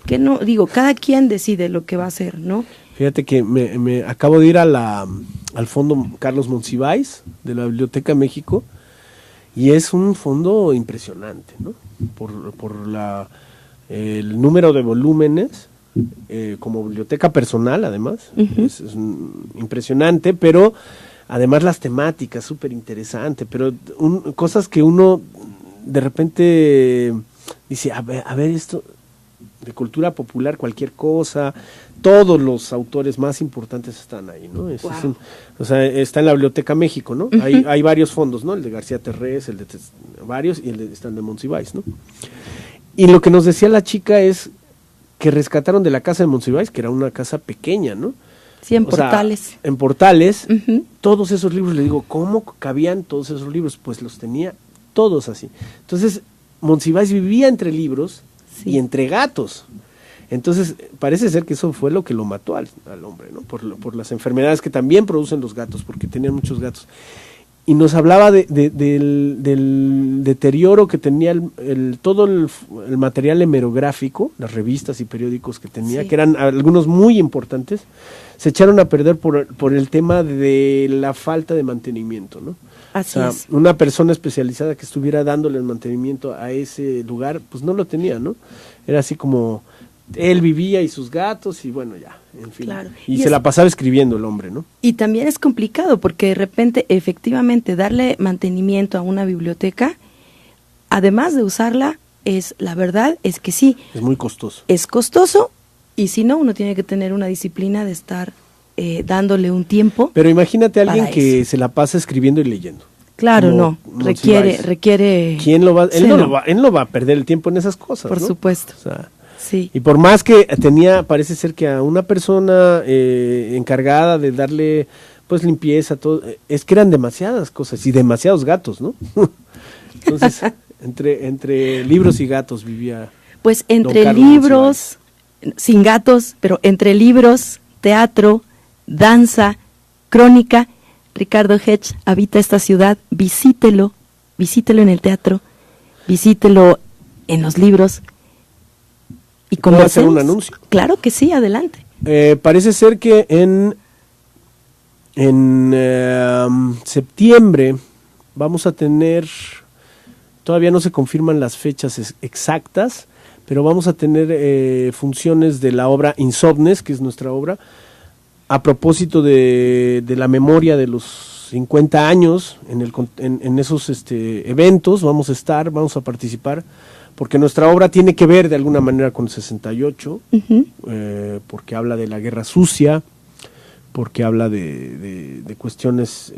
que no, digo, cada quien decide lo que va a hacer, ¿no? Fíjate que me acabo de ir al fondo Carlos Monsiváis de la Biblioteca México, y es un fondo impresionante, ¿no? Por el número de volúmenes, como biblioteca personal, además, es impresionante, pero además las temáticas, súper interesante, pero cosas que uno de repente dice, a ver esto de cultura popular, cualquier cosa, todos los autores más importantes están ahí, ¿no? O sea, está en la Biblioteca México, ¿no? Hay varios fondos, ¿no? El de García Terrés, el de varios, y está el de Monsiváis, ¿no? Y lo que nos decía la chica es que rescataron de la casa de Monsiváis, que era una casa pequeña, ¿no? Sí, en Portales. En Portales, todos esos libros, le digo, ¿cómo cabían todos esos libros? Pues los tenía todos así. Entonces, Monsiváis vivía entre libros y entre gatos. Entonces, parece ser que eso fue lo que lo mató al hombre, ¿no? Por las enfermedades que también producen los gatos, porque tenían muchos gatos. Y nos hablaba del deterioro que tenía todo el material hemerográfico, las revistas y periódicos que tenía, que eran algunos muy importantes, se echaron a perder por el tema de la falta de mantenimiento, ¿no? Así es. Una persona especializada que estuviera dándole el mantenimiento a ese lugar, pues no lo tenía, ¿no? Era así como él vivía y sus gatos y bueno, ya, en fin. Claro. Y se la pasaba escribiendo el hombre, ¿no? Y también es complicado porque de repente, efectivamente, darle mantenimiento a una biblioteca, además de usarla, la verdad es que sí. Es muy costoso. Es costoso y si no, uno tiene que tener una disciplina de estar dándole un tiempo. Pero imagínate a alguien que se la pasa escribiendo y leyendo. Claro, no, requiere. ¿Quién lo va? Él no va a perder el tiempo en esas cosas, por ¿no? supuesto. O sea, sí. Y por más que parece ser que a una persona encargada de darle pues limpieza, todo, es que eran demasiadas cosas y demasiados gatos, ¿no? Entonces, entre libros y gatos vivía. Pues entre libros, sin gatos, pero entre libros, teatro, danza, crónica, Ricardo Hetch habita esta ciudad, visítelo en el teatro, visítelo en los libros y ¿Puedo hacer un anuncio? Claro que sí, adelante. Parece ser que en septiembre vamos a tener, todavía no se confirman las fechas exactas, pero vamos a tener funciones de la obra Insomnes, que es nuestra obra, a propósito de la memoria de los 50 años, en esos eventos vamos a participar, porque nuestra obra tiene que ver de alguna manera con el 68, porque habla de la guerra sucia, porque habla de cuestiones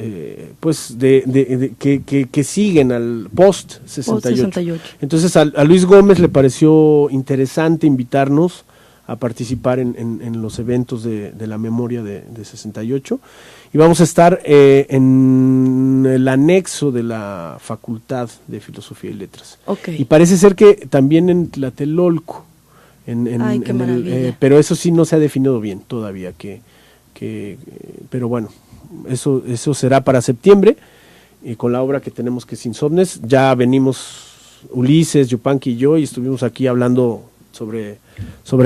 pues que siguen al post-68. Entonces a Luis Gómez le pareció interesante invitarnos a participar en los eventos de la memoria de 68, y vamos a estar en el anexo de la Facultad de Filosofía y Letras. Okay. Y parece ser que también en Tlatelolco, pero eso sí no se ha definido bien todavía, pero bueno, eso será para septiembre, y con la obra que tenemos, que es Insomnes. Ya venimos Ulises, Yupanqui y yo, y estuvimos aquí hablando sobre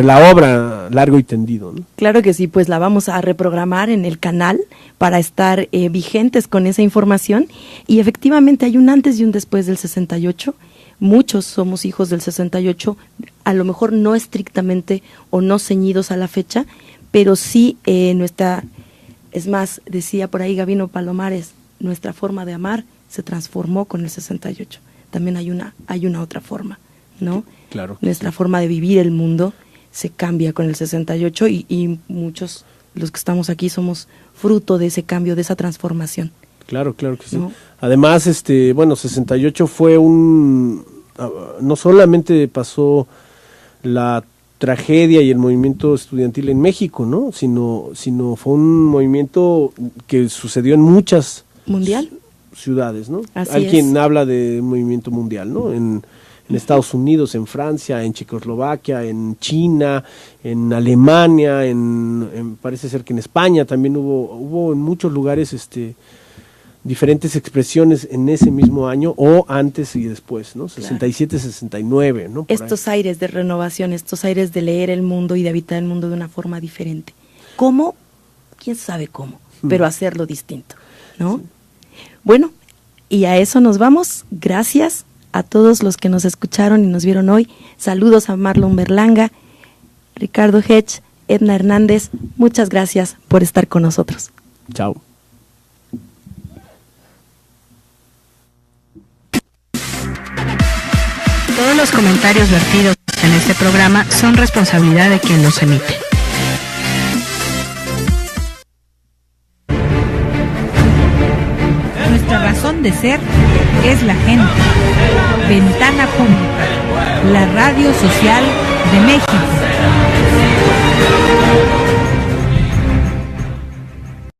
la obra largo y tendido, ¿no? Claro que sí, pues la vamos a reprogramar en el canal para estar vigentes con esa información, y efectivamente hay un antes y un después del 68. Muchos somos hijos del 68, a lo mejor no estrictamente o no ceñidos a la fecha, pero sí es más, decía por ahí Gabino Palomares, nuestra forma de amar se transformó con el 68. También hay una otra forma, ¿no? Claro. Nuestra forma de vivir el mundo se cambia con el 68 y muchos, los que estamos aquí, somos fruto de ese cambio, de esa transformación. Claro que sí. ¿No? Además, 68 fue no solamente pasó la tragedia y el movimiento estudiantil en México, ¿no? Sino fue un movimiento que sucedió en muchas ciudades, ¿no? Hay quien habla de movimiento mundial, ¿no? En Estados Unidos, en Francia, en Checoslovaquia, en China, en Alemania, parece ser que en España también hubo en muchos lugares diferentes expresiones en ese mismo año, o antes y después, ¿no? 67, 69, ¿no? Estos aires de renovación, estos aires de leer el mundo y de habitar el mundo de una forma diferente. ¿Cómo? ¿Quién sabe cómo? Pero hacerlo distinto, ¿no? Sí. Bueno, y a eso nos vamos. Gracias a todos los que nos escucharon y nos vieron hoy. Saludos a Marlon Berlanga, Ricardo Hetch, Edna Hernández. Muchas gracias por estar con nosotros. Chao. Todos los comentarios vertidos en este programa son responsabilidad de quien los emite. Nuestra razón de ser es la gente. Ventana Pública, la radio social de México.